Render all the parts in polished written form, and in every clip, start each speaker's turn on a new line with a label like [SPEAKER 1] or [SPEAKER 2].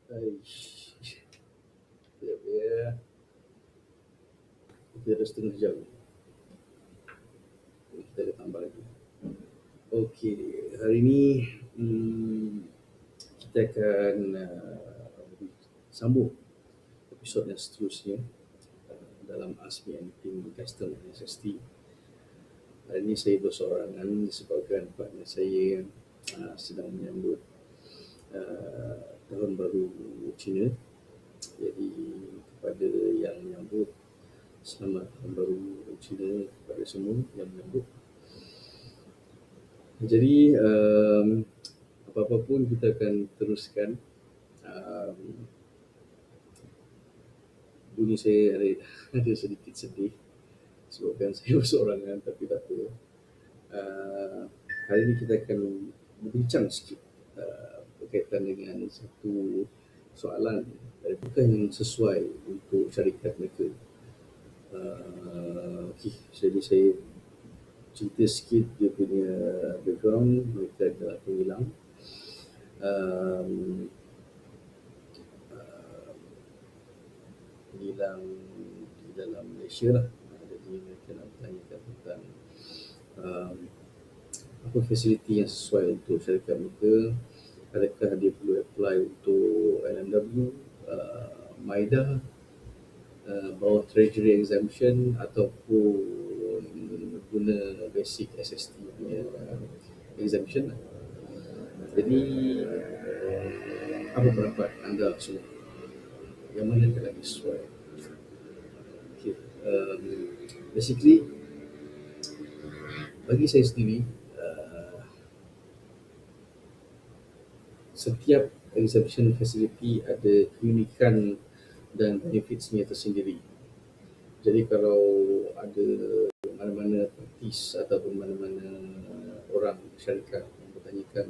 [SPEAKER 1] Aish, sekejap ya. Kita dah setengah jam. Kita ada tambah lagi. Okey, hari ni kita akan sambung episod yang seterusnya dalam Ask Me Anything Custom SST. Hari ini saya bersorangan disebabkan partner saya sedang menyambut tahun baru Cina. Jadi kepada yang menyambut, selamat tahun baru Cina kepada semua yang menyambut. Jadi apa-apa pun kita akan teruskan. Bunyi saya ada sedikit sedih sebabkan saya bersorangan, tapi tak apa. Hari ini kita akan berbincang sikit berkaitan dengan satu soalan adakah yang sesuai untuk syarikat mereka. Okey, jadi saya cerita sikit dia punya background. Mereka adalah penghilang penghilang di dalam Malaysia lah. Jadi mereka nak bertanyakan tentang apa fasiliti yang sesuai untuk syarikat mereka. Adakah dia perlu apply untuk LMW, MIDA, bawah Treasury Exemption, ataupun guna basic SST punya exemption lah. Jadi apa pendapat anda semua? Yang mana yang lagi sesuai? Okay. Basically bagi saya sendiri, setiap exemption facility ada keunikan dan benefitsnya tersendiri. Jadi kalau ada mana-mana partis ataupun mana-mana orang syarikat yang bertanyakan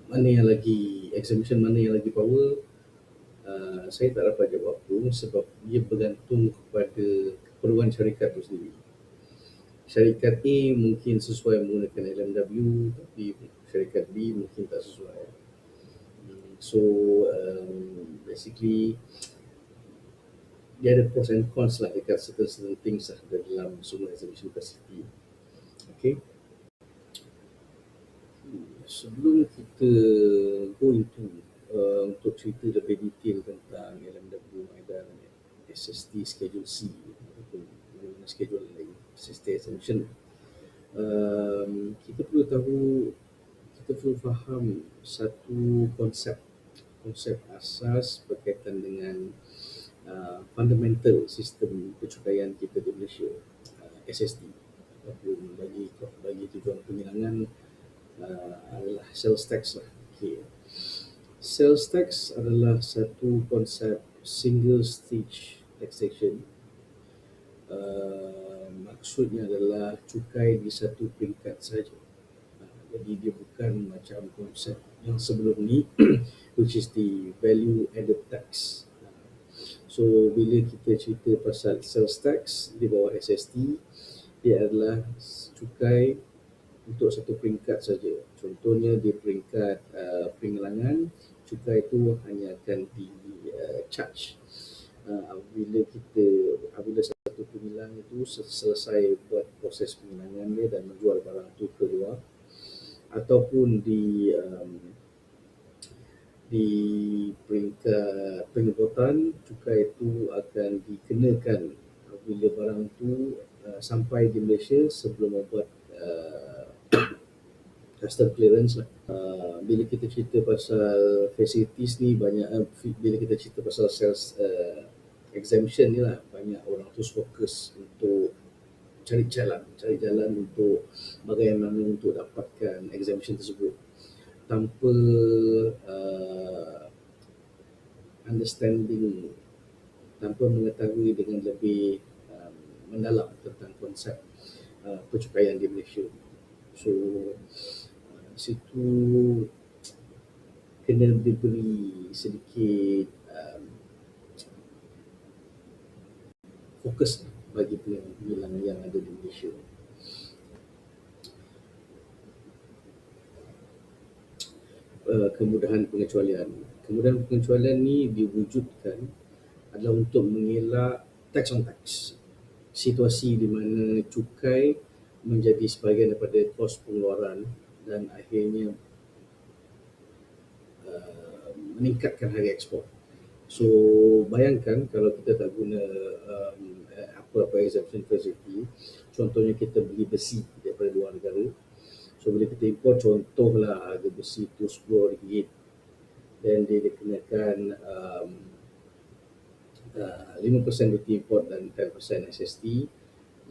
[SPEAKER 1] mana yang lagi exemption, mana yang lagi power, saya tak dapat jawab tu sebab ia bergantung kepada keperluan syarikat itu sendiri. Syarikat A mungkin sesuai menggunakan LMW, tapi syarikat B mungkin tak sesuai. So basically dia ada pros and cons lah dekat certain things lah dalam semua exhibition facility. Okay. Sebelum kita go into untuk cerita lebih detail tentang LMW, MIDA, SST, Schedule C ataupun mana-mana schedule lain, SST exemption, kita perlu tahu, kita perlu faham satu konsep asas berkaitan dengan fundamental sistem pencukaian kita di Malaysia, SST, ataupun bagi tujuan penghilangan adalah sales tax lah. Okay. Sales tax adalah satu konsep single stage taxation. Maksudnya adalah cukai di satu peringkat saja. Jadi dia bukan macam konsep yang sebelum ni which is the value added tax. So bila kita cerita pasal sales tax di bawah SST, dia adalah cukai untuk satu peringkat saja. Contohnya di peringkat penghilangan, cukai itu hanya akan di charge apabila satu penghilang itu selesai buat proses penghilangan dia dan menjual barang itu ke luar, ataupun di peringkat penyebutan, cukai itu akan dikenakan apabila barang itu sampai di Malaysia sebelum membuat custom clearance lah. Bila kita cerita pasal facilities ni banyak, bila kita cerita pasal sales exemption ni lah, banyak orang tu fokus untuk cari jalan untuk bagaimana untuk dapatkan exemption tersebut tanpa understanding, tanpa mengetahui dengan lebih mendalam tentang konsep pencukaian di Malaysia. So situ kena diberi sedikit fokus bagi penghilang yang ada di Malaysia. kemudahan pengecualian. Kemudahan pengecualian ni diwujudkan adalah untuk mengelak tax on tax. Situasi di mana cukai menjadi sebahagian daripada kos pengeluaran dan akhirnya meningkatkan harga ekspor. So bayangkan kalau kita tak guna apa-apa exemption facility, contohnya kita beli besi daripada luar negara. So bila kita import, contohlah harga besi tu RM10, dan dia dikenakan 5% duty import dan 10% SST.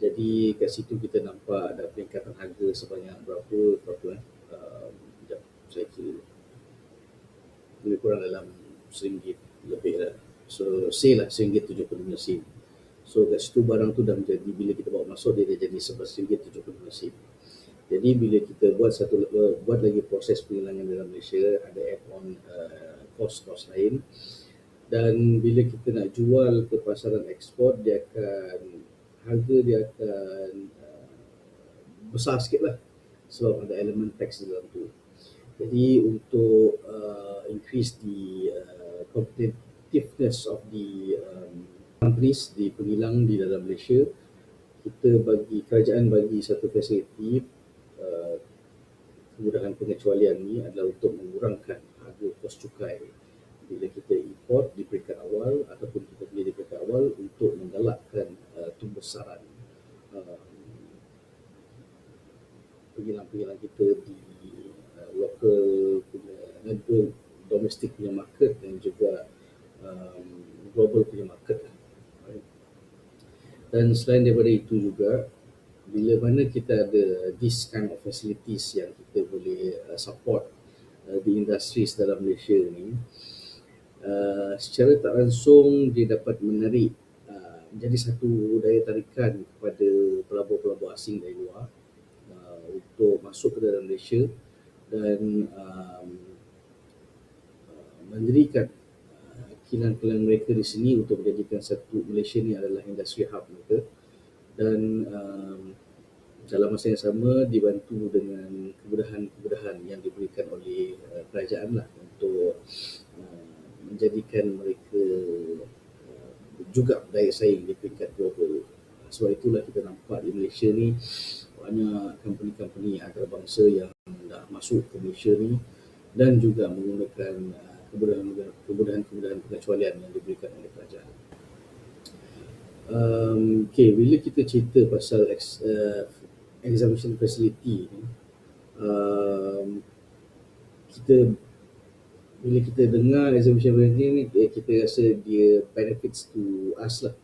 [SPEAKER 1] Jadi kat situ kita nampak ada peningkatan harga sebanyak berapa sekejap, saya kira lebih kurang dalam RM1 lebih lah. So say lah RM1.75. So kat situ barang tu dah menjadi, bila kita bawa masuk dia dah jadi RM11.75. Jadi bila kita buat lagi proses penghilangan dalam Malaysia, ada add-on kos-kos lain, dan bila kita nak jual ke pasaran ekspor, harga dia akan besar sikit lah sebab ada elemen tax dalam tu. Jadi untuk increase the competitiveness of the companies, di penghilang di dalam Malaysia, kerajaan bagi satu fasiliti kemudahan pengecualian ni adalah untuk mengurangkan harga kos cukai bila kita import di peringkat awal ataupun kita beli di peringkat awal, untuk menggalakkan pembesaran penghilang-penghilang kita di local punya, domestic punya market dan juga global punya market. Dan selain daripada itu juga, bila mana kita ada this kind of facilities yang kita boleh support di industri dalam Malaysia ni, secara tak langsung dia dapat menarik menjadi satu daya tarikan kepada pelabur-pelabur asing dari luar untuk masuk ke dalam Malaysia dan mendirikan kilang-kilang mereka di sini untuk menjadikan satu Malaysia ni adalah industri hub mereka. Dan dalam masa yang sama dibantu dengan kemudahan-kemudahan yang diberikan oleh kerajaan lah untuk menjadikan mereka juga daya saing di peringkat global. Sebab itulah kita nampak di Malaysia ni banyak company-company antarabangsa yang dah masuk ke Malaysia ni dan juga menggunakan kemudahan pengecualian yang diberikan oleh kerajaan. Bila kita cerita pasal exemption facility ni, bila kita dengar exemption facility ni, kita rasa dia benefits to us lah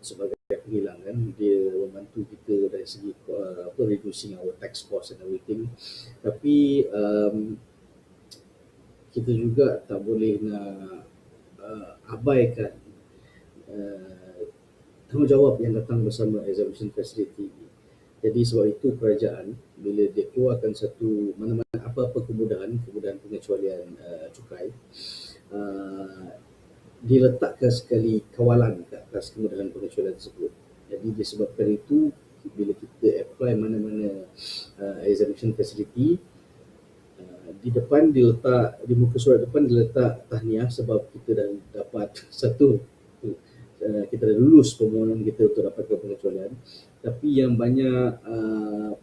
[SPEAKER 1] sebagai penghilang kan. Dia membantu kita dari segi reducing our tax cost and everything. Tapi kita juga tak boleh nak abaikan tanggungjawab yang datang bersama exemption facility. Jadi sebab itu kerajaan bila dia keluarkan satu mana-mana apa-apa kemudahan pengecualian cukai, diletakkan sekali kawalan ke atas kemudahan pengecualian tersebut. Jadi disebabkan itu, bila kita apply mana-mana exemption facility, di depan diletak, di muka surat depan diletak tahniah sebab kita dah dapat kita dah lulus permohonan kita untuk dapatkan pengecualian. Tapi yang banyak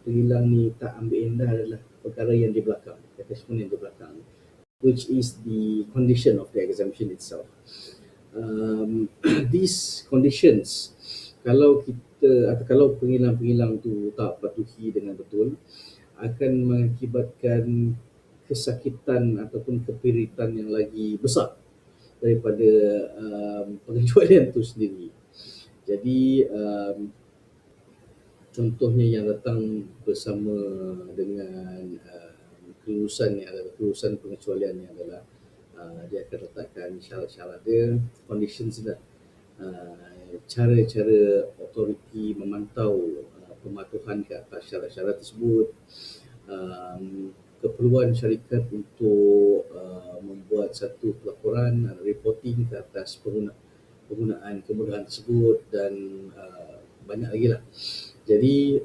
[SPEAKER 1] penghilang ni tak ambil endah adalah perkara yang di belakang, attachment yang di belakang, which is the condition of the exemption itself. These conditions, kalau penghilang-penghilang tu tak patuhi dengan betul, akan mengakibatkan kesakitan ataupun kepiritan yang lagi besar daripada pengecualian itu sendiri. Jadi contohnya yang datang bersama dengan kelulusan pengecualian ni adalah dia akan letakkan syarat-syarat dia, conditions dia, cara-cara authority memantau pematuhan ke atas syarat-syarat tersebut, keperluan syarikat untuk membuat satu pelaporan, reporting ke atas penggunaan kemudahan tersebut, dan banyak lagi lah. Jadi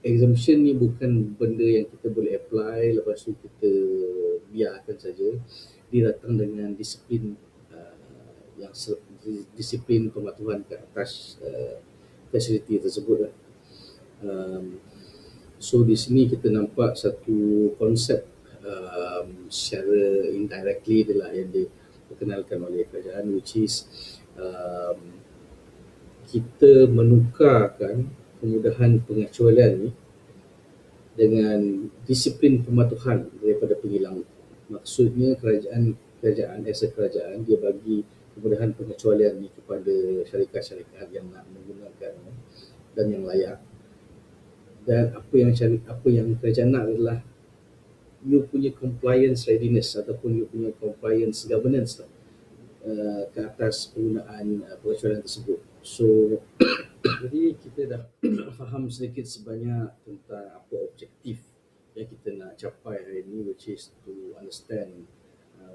[SPEAKER 1] exemption ni bukan benda yang kita boleh apply lepas tu kita biarkan saja dia datang dengan disiplin disiplin pematuhan ke atas fasiliti tersebut lah. So di sini kita nampak satu konsep secara indirectly adalah yang diperkenalkan oleh kerajaan, which is kita menukarkan kemudahan pengecualian ni dengan disiplin pematuhan daripada penghilang. Maksudnya kerajaan as a kerajaan dia bagi kemudahan pengecualian ni kepada syarikat-syarikat yang nak menggunakan dan yang layak. Dan apa yang kerajaan nak adalah you punya compliance readiness ataupun you punya compliance governance ke atas penggunaan pengecualian tersebut. So jadi kita dah faham sedikit sebanyak tentang apa objektif yang kita nak capai hari ini, which is to understand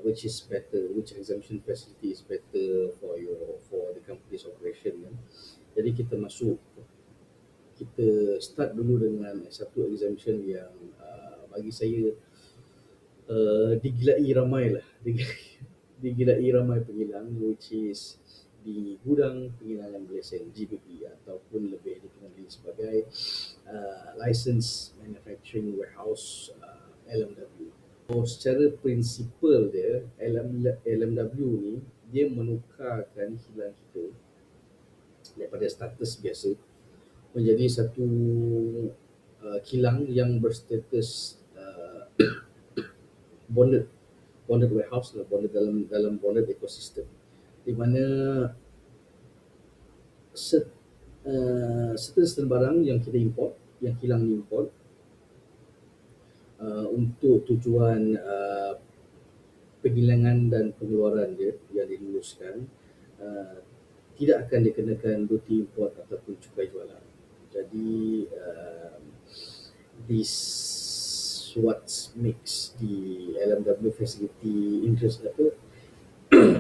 [SPEAKER 1] which is better, which exemption facility is better for the company's operation. Jadi kita start dulu dengan satu exemption yang bagi saya digilai ramai penghilang, which is di gudang penghilangan berlesen GPP ataupun lebih dikenali sebagai License Manufacturing Warehouse LMW. So, secara prinsipal dia LMW ni dia menukarkan kilang kita daripada status biasa menjadi satu kilang yang berstatus bonded warehouse, bonded dalam bonded ecosystem, di mana certain barang yang kita import, yang kilang ni import untuk tujuan penghilangan dan pengeluaran dia yang diluluskan tidak akan dikenakan duty import ataupun cukai jualan. Jadi this what makes the LMW facility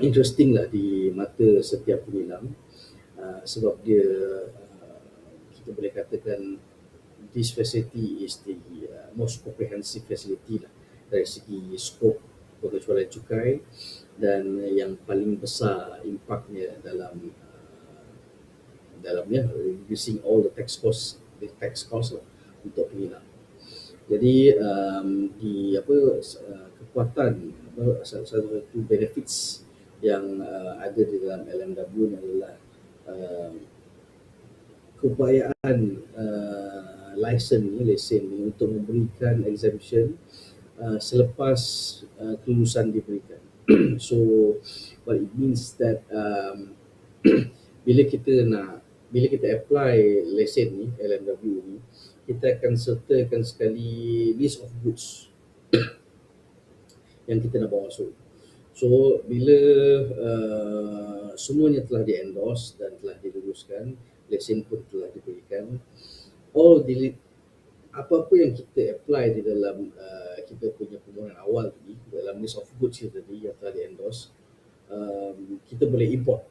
[SPEAKER 1] interesting lah di mata setiap penghilang, sebab dia kita boleh katakan this facility is the most comprehensive facility lah dari segi skop pengecualian cukai dan yang paling besar impaknya dalamnya reducing all the tax cost lah untuk penghilang. Jadi kekuatan satu benefits yang ada di dalam LMW adalah keupayaan lesen ni untuk memberikan exemption selepas kelulusan diberikan. So what it means that bila kita apply lesen ni, LMW ni, kita akan sertakan sekali list of goods yang kita nak bawa masuk. So bila semuanya telah di-endorse dan telah diluluskan, lesen pun telah diberikan, apa-apa yang kita apply di dalam kita punya permohonan awal tadi, dalam list of goods kita tadi yang telah di-endorse, kita boleh import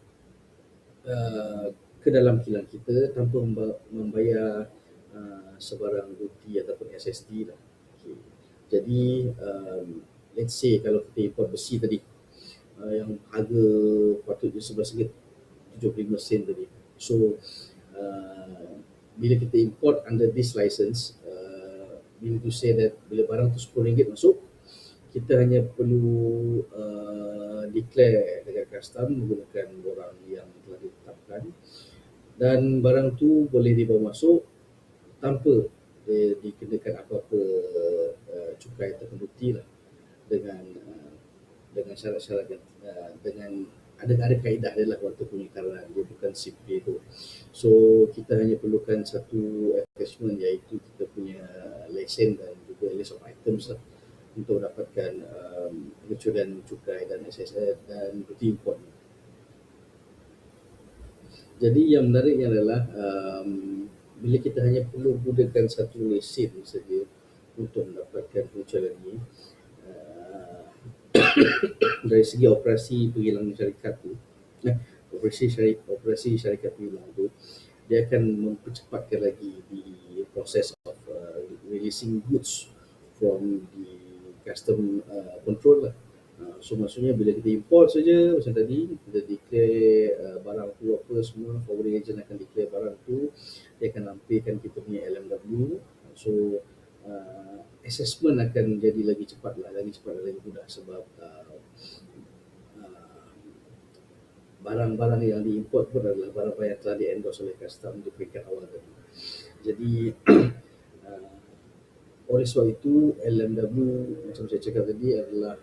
[SPEAKER 1] ke dalam kilang kita tanpa membayar sebarang duty ataupun SSD lah. Okay. Jadi let's say kalau kita import besi tadi yang harga patutnya RM11.75 tadi. So bila kita import under this license, meaning to say that bila barang tu RM10 masuk, kita hanya perlu declare dengan custom menggunakan borang yang telah ditetapkan, dan barang tu boleh dibawa masuk tanpa dikenakan apa-apa cukai ataupun duty lah, dengan syarat-syarat yang dengan ada kaedah dia lah waktu pengikaran, dia bukan simply itu. So kita hanya perlukan satu attachment, iaitu kita punya lesen dan juga list of items lah untuk dapatkan pengecualian cukai dan SSR dan duty import. Jadi yang menariknya adalah bila kita hanya perlu gunakan satu lesen saja untuk mendapatkan pengecualian ini, dari segi operasi penghilangan syarikat tu, operasi syarikat penghilang tu, dia akan mempercepatkan lagi di process of releasing goods from custom control lah. So maksudnya bila kita import saja macam tadi, kita declare barang tu apa semua, forwarding agent akan declare barang tu, dia akan nampilkan kita punya LMW. So assessment akan jadi lagi cepat dan lagi mudah sebab barang-barang yang diimport pun adalah barang-barang yang telah di-endorse oleh custom di peringkat awal tadi. Jadi oleh sebab itu LMW macam saya cakap tadi adalah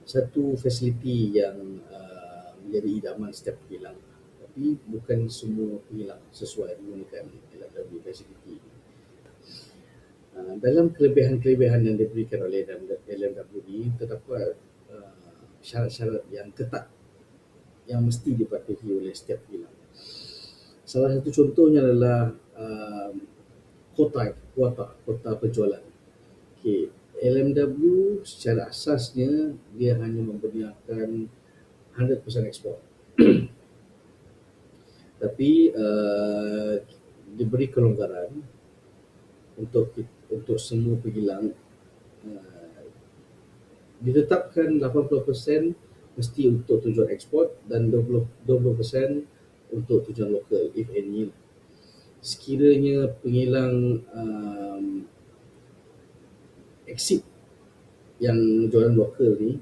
[SPEAKER 1] satu fasiliti yang menjadi idaman setiap penghilang. Tapi bukan semua penghilang sesuai menggunakan LMW fasiliti. Dalam kelebihan-kelebihan yang diberikan oleh LMW ini terdapat syarat-syarat yang ketat yang mesti dipatuhi oleh setiap penghilang. Salah satu contohnya adalah kuota penjualan. Okay. LMW secara asasnya dia hanya membenarkan 100% ekspor. Tapi diberi kelonggaran untuk semua penghilang. Ditetapkan 80% mesti untuk tujuan ekspor dan 20% untuk tujuan lokal, if any. Sekiranya penghilang exit yang jualan lokal ni,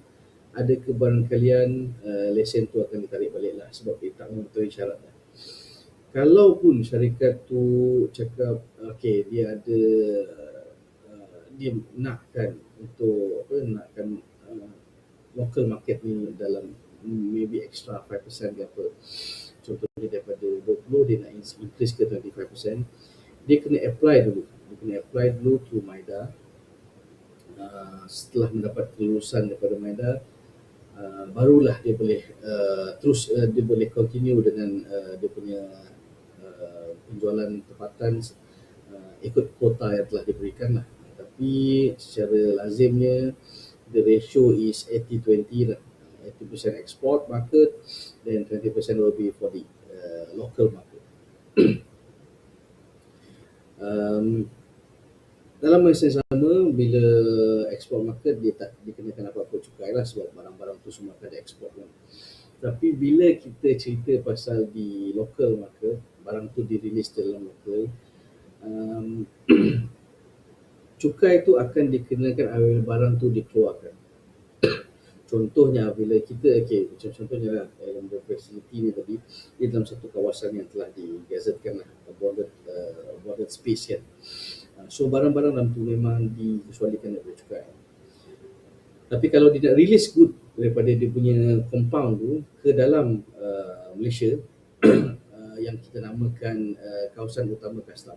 [SPEAKER 1] ada kebarangkalian lesen tu akan ditarik balik lah sebab dia tak memenuhi syarat lah. Kalaupun syarikat tu cakap okay, dia ada dia nakkan untuk nakkan local market ni dalam maybe extra 5% ke apa, contohnya daripada 20 dia nak increase ke 25%, dia kena apply dulu to MIDA. Setelah mendapat kelulusan daripada MIDA, barulah dia boleh dia boleh continue dengan dia punya penjualan tempatan ikut kuota yang telah diberikan lah. Tapi secara lazimnya the ratio is 80-20 lah. 80% export market dan 20% will be for the local market. Dalam masa yang sama, bila export market dia tak dikenakan apa-apa cukai lah sebab barang-barang tu semua akan dieksport kan. Tapi bila kita cerita pasal di local market, barang tu dirilis dalam local, cukai tu akan dikenakan apabila barang tu dikeluarkan. Contohnya bila kita macam contohnya lah dalam facility ni tadi, dia dalam satu kawasan yang telah digazetkan lah, border space kan. So barang-barang dalam tu memang dikecualikan daripada cukai. Tapi kalau dia nak release good daripada dia punya compound tu ke dalam Malaysia yang kita namakan kawasan utama custom,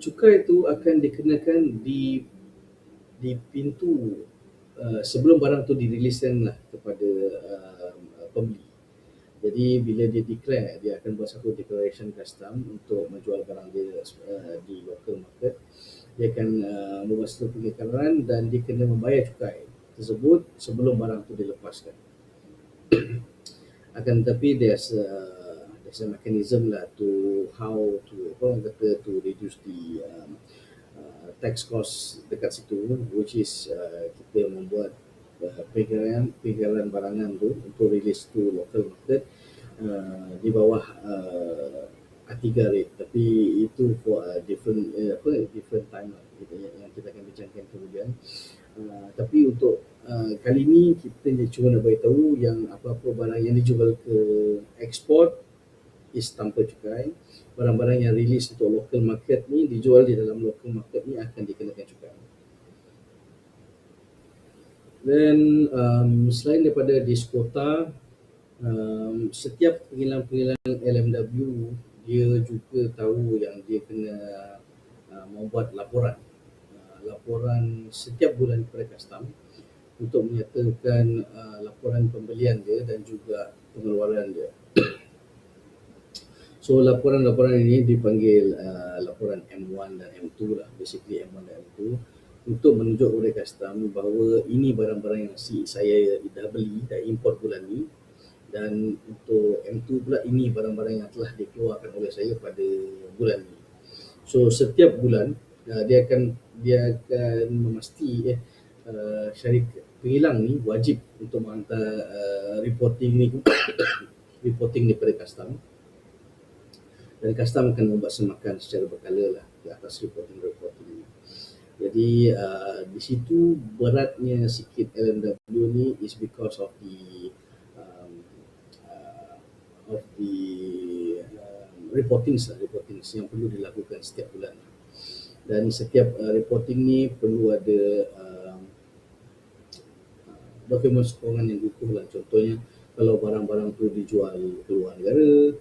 [SPEAKER 1] cukai tu akan dikenakan di pintu sebelum barang tu diriliskan lah kepada pembeli. Jadi bila dia declare, dia akan buat satu declaration custom untuk menjual barang dia di local market. Dia akan membuat satu pengeluaran dan dia kena membayar cukai tersebut sebelum barang tu dilepaskan. Akan tetapi there's a mechanism lah to how to reduce the tax cost dekat situ, which is kita membuat pengeluaran barangan tu untuk release to local market di bawah A3 rate, tapi itu for different time lah yang kita akan bincangkan kemudian. Tapi untuk kali ni kita cuma nak beritahu yang apa-apa barang yang dijual ke ekspor is tanpa cukai. Barang-barang yang release untuk local market ni, dijual di dalam local market ni akan dikenakan cukai. Dan selain daripada diskota, setiap penghilang LMW dia juga tahu yang dia kena membuat laporan setiap bulan kepada custom untuk menyatakan laporan pembelian dia dan juga pengeluaran dia. So laporan-laporan ini dipanggil laporan M1 dan M2 lah, basically M1 dan M2, untuk menunjuk kepada custom bahawa ini barang-barang yang saya dah beli, dah import bulan ni, dan untuk M2 pula ini barang-barang yang telah dikeluarkan oleh saya pada bulan ni. So setiap bulan dia akan memasti syarikat penghilang ni wajib untuk menghantar reporting ni pada custom, dan custom akan membuat semakan secara berkala lah di atas reporting ni. Jadi di situ beratnya sikit LMW ni is because of the reportings yang perlu dilakukan setiap bulan. Dan setiap reporting ni perlu ada dokumen sokongan yang utuh lah. Contohnya kalau barang-barang tu dijual ke luar negara,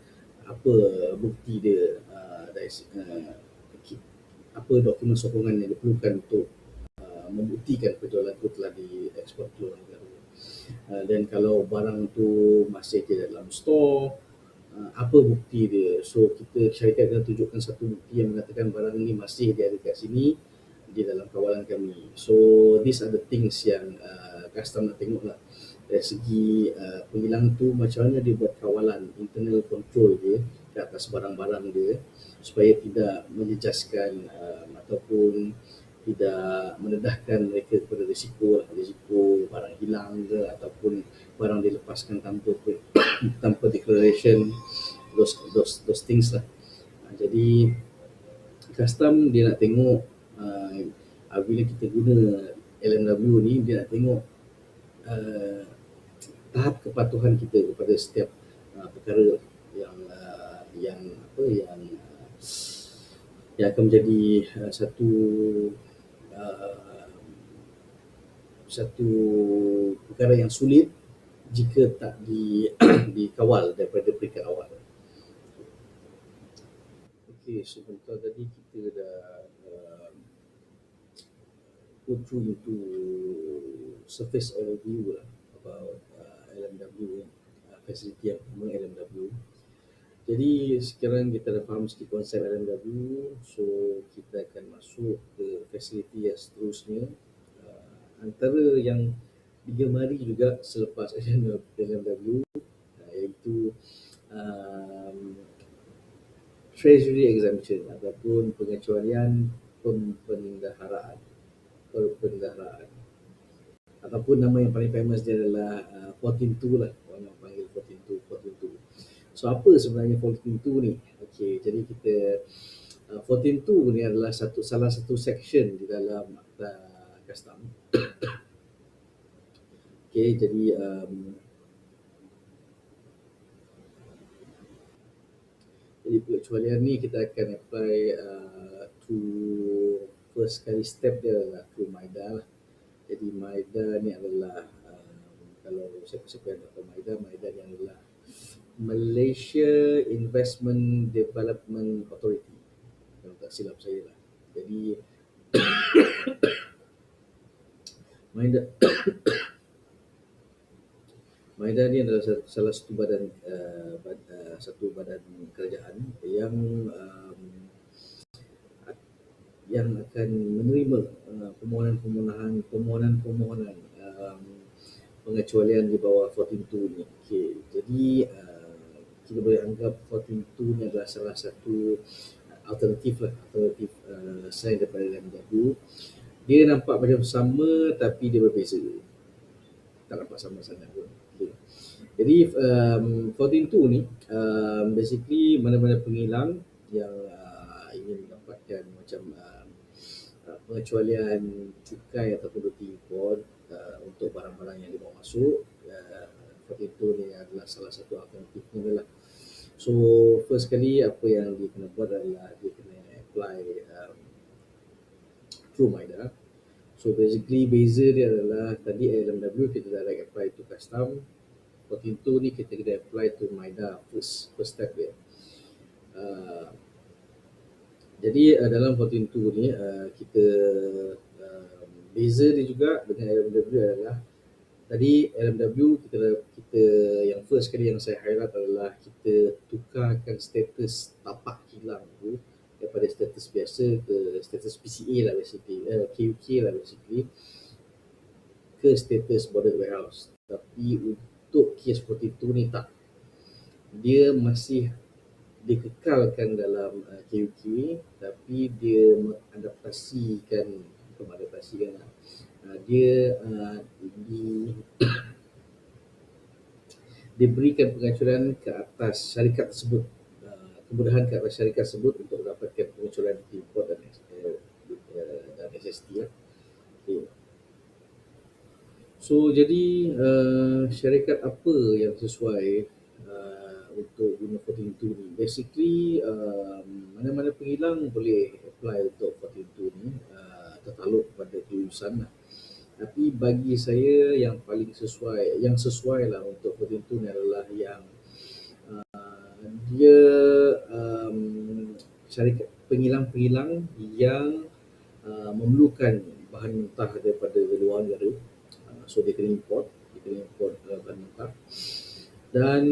[SPEAKER 1] apa bukti dia, apa dokumen sokongan yang diperlukan untuk membuktikan penjualan itu telah diekspor ke luar negara. Dan kalau barang tu masih tidak dalam stor, apa bukti dia. So syarikat kena tunjukkan satu bukti yang mengatakan barang ini masih ada kat sini di dalam kawalan kami. So these are the things yang custom nak tengok lah. Dari segi penghilang tu, macam mana dia buat kawalan internal control dia ke atas barang-barang dia supaya tidak menjejaskan ataupun tidak mendedahkan mereka kepada risiko barang hilang ke ataupun barang dilepaskan tanpa declaration, those things lah. Jadi custom dia nak tengok bila kita guna LMW ni, dia nak tengok tahap kepatuhan kita kepada setiap perkara yang akan menjadi satu perkara yang sulit jika tak dikawal daripada peringkat awal. Okey, sebentar tadi kita dah go through into surface overview lah about LMW, facility yang pertama LMW. Jadi sekarang kita dah faham sikit konsep LMW, so kita akan masuk ke fasiliti yang seterusnya. Antara yang digemari juga selepas LMW iaitu treasury exemption ataupun pengecualian perbendaharaan, ataupun nama yang paling famous dia adalah 14.2 lah, orang panggil 14.2. So apa sebenarnya 14.2 ni? Okey, jadi kita 14.2 ni adalah salah satu section di dalam akta custom. Okey, jadi pengecualian ni kita akan apply to first kali step dia adalah through MIDA lah. Jadi MIDA ni adalah kalau siapa-siapa yang tahu MIDA ni adalah Malaysia Investment Development Authority, kalau tak silap saya lah. Jadi MIDA ni adalah salah satu badan kerajaan yang akan menerima permohonan pengecualian di bawah 14.2 ni. Okey, jadi kita boleh anggap 14.2 ni adalah salah satu alternatif selain daripada LMW. Dia nampak macam sama tapi dia berbeza, tak nampak sama sangat pun. Okay. Jadi 14.2 ni basically mana-mana penghilang yang ingin mendapatkan macam pengecualian cukai ataupun duty import untuk barang-barang yang dibawa masuk, 14.2 ni adalah salah satu alternatifnya lah. So first kali apa yang dia kena buat adalah dia kena apply through MIDA. So basically beza dia adalah tadi LMW kita direct apply to custom, 14.2 ni kita kena apply to MIDA first step dia. Jadi dalam 14.2 ni kita beza dia juga dengan LMW adalah tadi LMW kita yang first kali yang saya highlight adalah kita tukarkan status tapak hilang tu daripada status biasa ke status PCA lah basically, KUK lah basically, ke status boarded warehouse. Tapi untuk kes 42 ni tak, dia masih dikekalkan dalam KUK, tapi dia mengadaptasikan, bukan mengadaptasikan lah, dia diberikan pengacuran ke atas syarikat tersebut, kemudahan ke atas syarikat tersebut untuk mendapatkan pengacuran import dan SST lah. Okay. So jadi syarikat apa yang sesuai untuk guna 14.2 ni? Basically mana-mana penghilang boleh apply untuk 14.2 ni, tertaluk pada kelulusan lah. Tapi bagi saya yang paling sesuai lah untuk 14.2 ni adalah yang dia syarikat penghilang-penghilang yang memerlukan bahan mentah daripada luar negara. So dia kena import bahan mentah, dan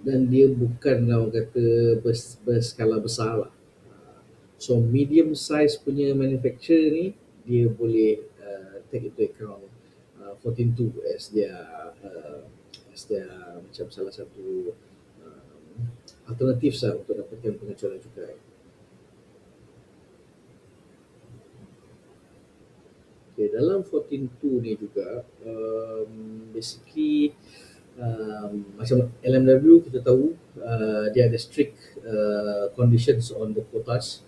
[SPEAKER 1] dan dia bukan orang kata berskala besar lah. So medium size punya manufacturer ni dia boleh take into account 14.2 as their macam salah satu alternatif lah untuk dapatkan pengecualian cukai. Okay, dalam 14.2 ni juga basically macam LMW kita tahu dia ada strict conditions on the quotas.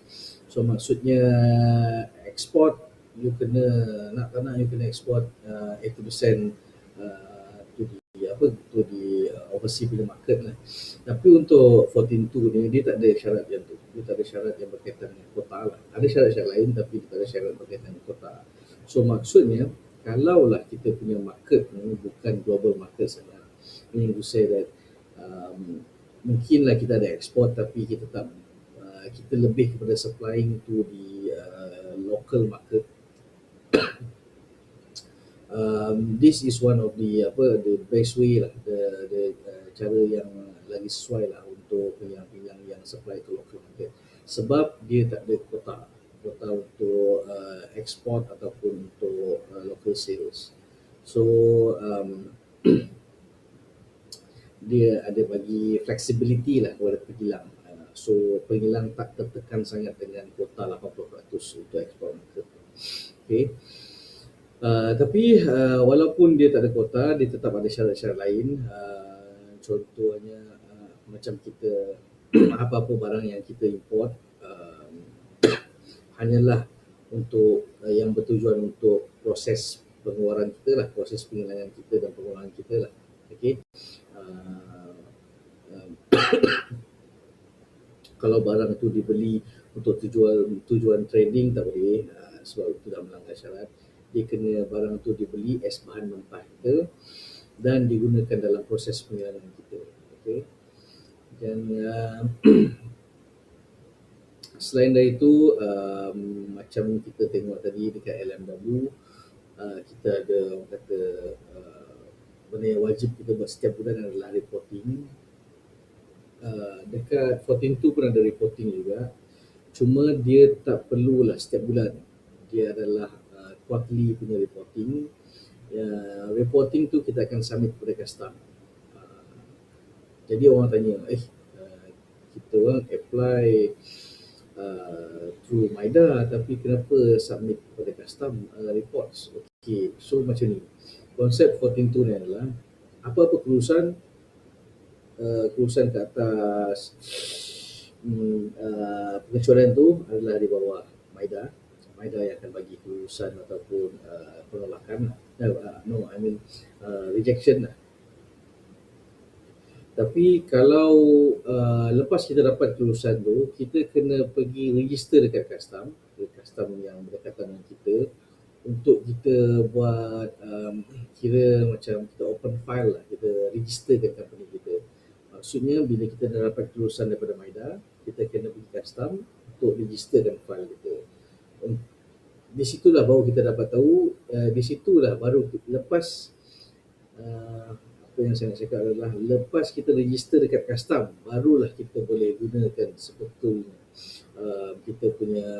[SPEAKER 1] So maksudnya export you kena, nak tak nak you kena export 80% to the overseas punya market lah. Tapi untuk 14.2 ni dia tak ada syarat yang tu. Dia tak ada syarat yang berkaitan dengan kota lah. Ada syarat-syarat lain tapi dia tak ada syarat berkaitan dengan kota. So maksudnya kalaulah kita punya market ni bukan global market saja, meaning to say that mungkinlah kita ada export tapi kita tak kita lebih kepada supplying to the local market. This is one of the best way lah, the cara yang lagi sesuai lah untuk penghilang yang supply to local market, sebab dia tak ada kota untuk export ataupun untuk local sales. So dia ada bagi flexibility lah kepada penghilang. So penghilang tak tertekan sangat dengan kuota 80% untuk ekspor market. Okay. Tapi walaupun dia tak ada kuota, dia tetap ada syarat-syarat lain. Contohnya macam kita apa-apa barang yang kita import hanyalah untuk yang bertujuan untuk proses pengeluaran kita lah, proses penghilangan kita dan pengeluaran kita lah. Okay. Kalau barang itu dibeli untuk tujuan trading tak boleh, sebab itu dah melanggar syarat. Dia kena barang itu dibeli as bahan mentah kita dan digunakan dalam proses penghilangan kita. Okay. Dan selain dari itu macam kita tengok tadi dekat LMW, kita ada orang kata benda yang wajib kita buat setiap bulan adalah reporting. Dekat 14.2 pun ada reporting juga, cuma dia tak perlulah setiap bulan, dia adalah quarterly punya reporting. Reporting tu kita akan submit kepada custom. Jadi orang tanya, kita orang apply through MIDA tapi kenapa submit kepada custom reports? Okay, so macam ni konsep 14.2 ni adalah apa-apa kelulusan ke atas pengecualian tu adalah di bawah MIDA yang akan bagi kelulusan ataupun penolakan, rejection lah. Tapi kalau lepas kita dapat kelulusan tu, kita kena pergi register dekat custom yang berdekatan dengan kita untuk kita buat kira macam kita open file lah, kita registerkan company kita. Maksudnya bila kita dah dapat kelulusan daripada MIDA, kita kena pergi custom untuk registerkan file kita. Di situlah baru kita dapat tahu, di situlah baru lepas apa yang saya nak cakap adalah lepas kita register dekat custom, barulah kita boleh gunakan sebetulnya kita punya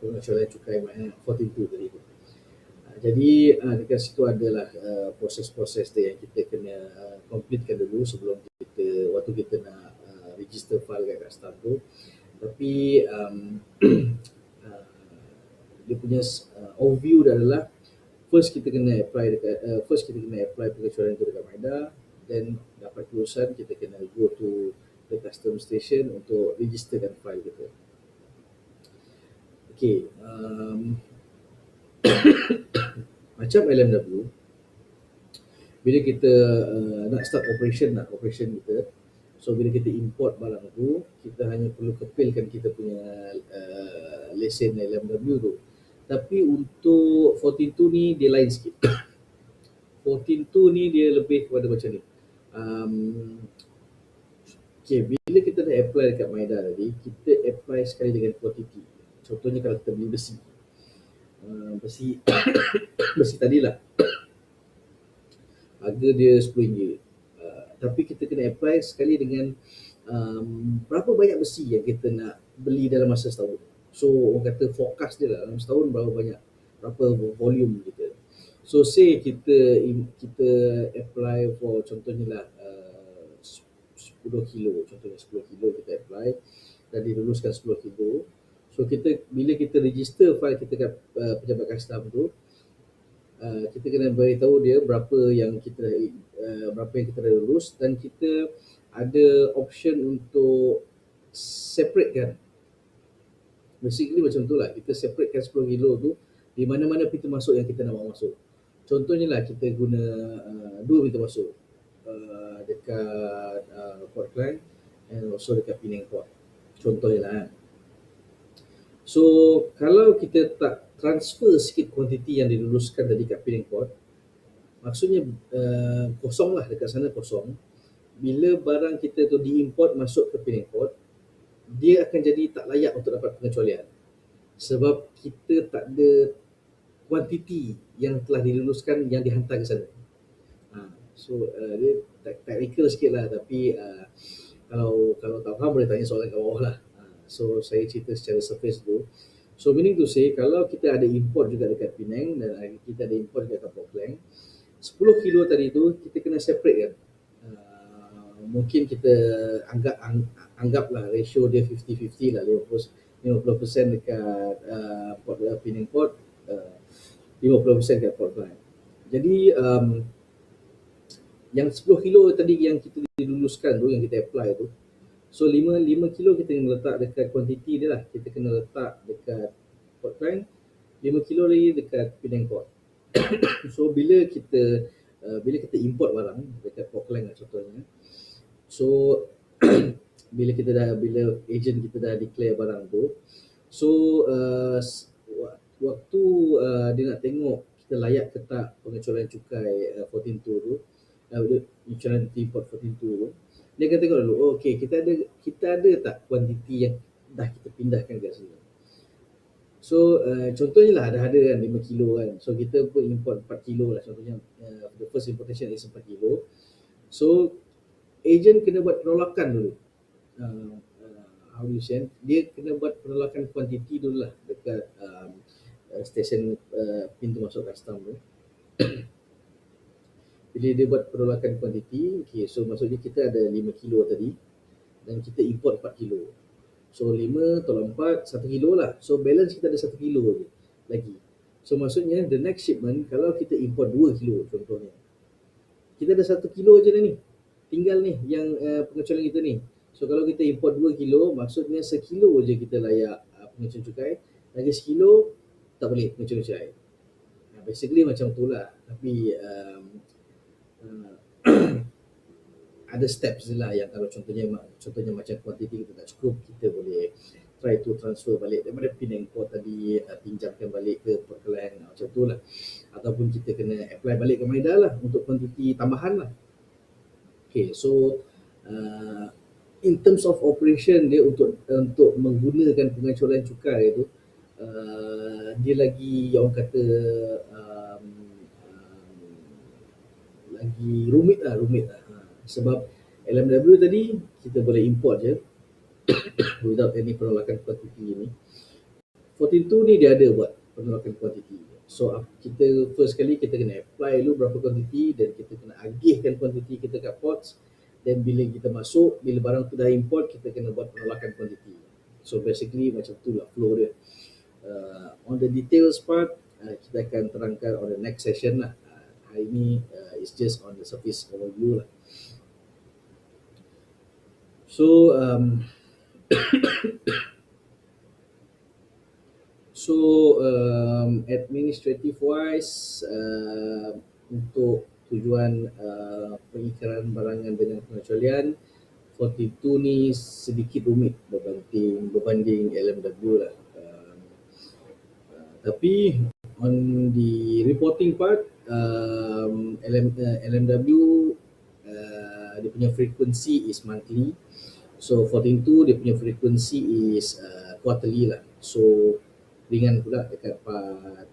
[SPEAKER 1] pengecualian cukai 14.2 tadi tu. Jadi dekat situ adalah proses-proses dia yang kita kena completekan dulu sebelum kita waktu kita nak register file kat custom tu. Tapi uh, dia punya overview dia adalah first kita kena apply pengecualian tu dekat MIDA, then dapat kelulusan kita kena go to the custom station untuk registerkan file kita. Okay, macam LMW, bila kita nak start operation kita, so bila kita import barang tu, kita hanya perlu kepilkan kita punya lesen LMW tu. Tapi untuk 14.2 ni dia lain sikit. 14.2 ni dia lebih kepada macam ni. Okay, bila kita dah apply dekat MIDA tadi, kita apply sekali dengan quantity. Contohnya kalau kita beli besi, besi tadilah harga dia RM10, tapi kita kena apply sekali dengan berapa banyak besi yang kita nak beli dalam masa setahun. So orang kata forecast dia lah dalam setahun berapa volume kita. So say kita apply for contohnya lah 10 kilo, contohnya 10 kilo kita apply dan diluluskan 10 kilo. So bila kita register file kita kat pejabat custom tu, kita kena beritahu dia berapa yang kita dah lulus, dan kita ada option untuk separate kan. Basically macam tu lah, kita separatekan 10 kilo tu di mana-mana pintu masuk yang kita nak bawa masuk. Contohnya lah kita guna 2 pintu masuk dekat Port Klang and also dekat Penang Port. Contohnya lah. So kalau kita tak transfer sikit kuantiti yang diluluskan tadi kat Penang Port, maksudnya kosong lah, dekat sana kosong. Bila barang kita tu diimport masuk ke Penang Port, dia akan jadi tak layak untuk dapat pengecualian sebab kita tak ada kuantiti yang telah diluluskan yang dihantar ke sana. So dia technical sikit lah, tapi kalau tak faham boleh tanya soalan kat bawah lah. So saya cerita secara surface dulu. So meaning to say, kalau kita ada import juga dekat Penang dan kita ada import dekat Port Klang, 10 kilo tadi tu kita kena separate kan. Mungkin kita anggaplah ratio dia 50-50 lah, 50% dekat Port Penang Port, 50% dekat Port Klang. Jadi yang 10 kilo tadi yang kita diluluskan tu, yang kita apply tu, so 5 kilo kita kena letak dekat kuantiti dia lah. Kita kena letak dekat Port Klang, 5 kilo lagi dekat Penang Port. So bila kita import barang dekat Port Klang lah contohnya, so bila agent kita dah declare barang tu, so waktu dia nak tengok kita layak ke tak pengecualian cukai 14.2 tu, pengecualian import 14.2 tu, dia akan tengok dulu, okay, kita ada tak kuantiti yang dah kita pindahkan kat sini. So contohnya lah ada kan 5 kilo kan, so kita pun import 4 kilo lah contohnya, the first importation is 4 kilo. So agent kena buat penolakan dulu. How do you say? Dia kena buat penolakan kuantiti dulu lah dekat stesen pintu masuk custom tu. Bila dia buat penolakan kuantiti, okay, so maksudnya kita ada 5 kilo tadi dan kita import 4 kilo. So 5 tolong 4, 1 kilo lah. So balance kita ada 1 kilo lagi. So maksudnya the next shipment, kalau kita import 2 kilo contohnya, kita ada 1 kilo je ni. Tinggal ni yang pengecualian kita ni. So kalau kita import 2 kilo, maksudnya sekilo je kita layak pengecualian cukai. Lagi sekilo tak boleh pengecualian cukai. Basically macam tu lah. Tapi ada steps je lah yang kalau contohnya macam kuantiti kita tak cukup, kita boleh try to transfer balik daripada Penang Port tadi, pinjamkan balik ke Port Klang, macam tu lah. Ataupun kita kena apply balik ke MIDA lah untuk kuantiti tambahan lah. Okay, so in terms of operation dia untuk menggunakan pengecualian cukai itu, dia lagi orang kata lagi rumit lah. Sebab LMW tadi kita boleh import je without any penolakan kuantiti ni. 14.2 ni dia ada buat penolakan kuantiti. So kita first kali kita kena apply dulu berapa kuantiti, dan kita kena agihkan kuantiti kita kat ports. Dan bila kita masuk, bila barang tu dah import, kita kena buat penolakan kuantiti. So basically macam tu lah flow dia. On the details part, kita akan terangkan on the next session lah. Hari ni it's just on the surface overview lah. So administrative wise, untuk tujuan pengikaran barangan dengan pengecualian, 42 ni sedikit rumit berbanding LMW lah. Tapi on the reporting part, LMW dia punya frequency is monthly. So 14.2 dia punya frequency is quarterly lah. So ringan pula dekat part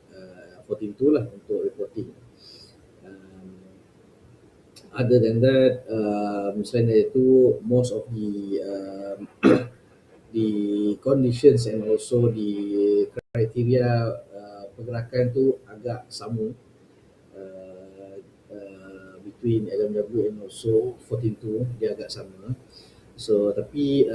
[SPEAKER 1] 14.2 lah untuk reporting. Other than that, selain itu, most of the the conditions and also the criteria pergerakan tu agak sama between LMW and also 14.2, dia agak sama. So tapi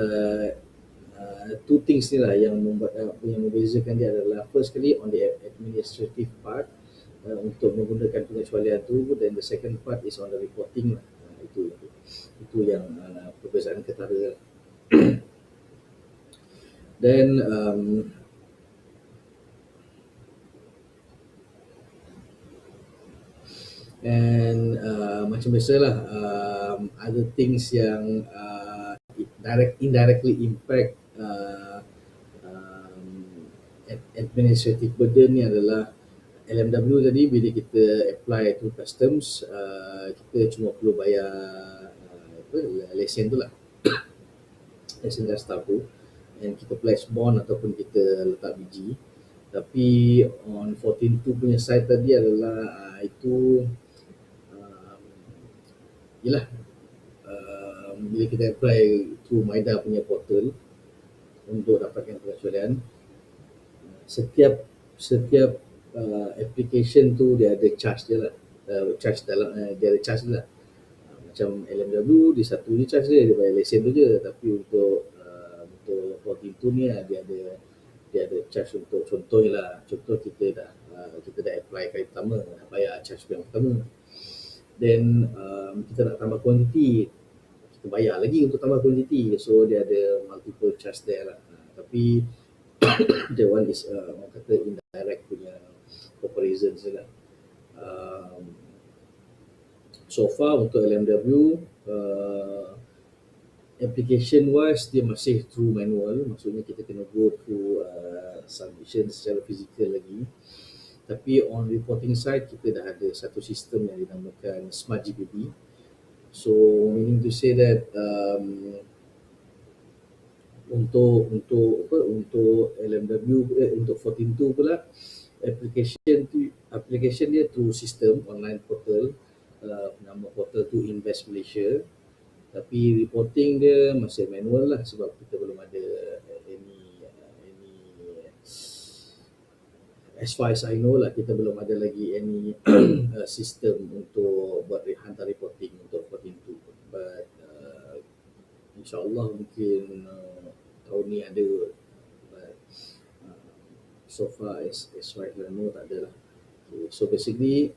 [SPEAKER 1] two things ni lah yang membezakan dia adalah, first kali on the administrative part, untuk menggunakan pengecualian tu, dan the second part is on the reporting lah. Itu yang perbezaan ketara. Dan macam biasalah, other things yang indirectly impact administrative burden ni adalah LMW tadi. Bila kita apply to customs, kita cuma perlu bayar lesen tu lah, lesen gas staff tu, and kita pledge bond ataupun kita letak biji. Tapi on 14.2 punya side tadi adalah itu yelah, bila kita apply through MIDA punya portal untuk dapatkan pengecualian, setiap application tu dia ada charge dia lah, dia ada charge dia lah. Macam LMW di satu ni charge dia bayar lesen tu je. Tapi untuk 14.2 ni dia ada charge untuk, contoh kita dah apply kali pertama, nak bayar charge yang pertama. Then kita nak tambah kuantiti, kita bayar lagi untuk tambah kuantiti. So dia ada multiple charge there lah. Tapi the one is orang kata indirect punya comparison lah. So far untuk LMW, application wise dia masih through manual. Maksudnya kita kena go through submission secara fizikal lagi. Tapi on reporting side, kita dah ada satu sistem yang dinamakan Smart GPP. So meaning to say that untuk LMW, untuk 14.2 pula, application dia through sistem online portal, nama portal tu Invest Malaysia. Tapi reporting dia masih manual lah, sebab kita belum ada any as far as I know lah, kita belum ada lagi any sistem untuk buat hantar reporting untuk 14.2. But insyaAllah mungkin tahun ni ada, but so far as far as I know tak ada lah. So basically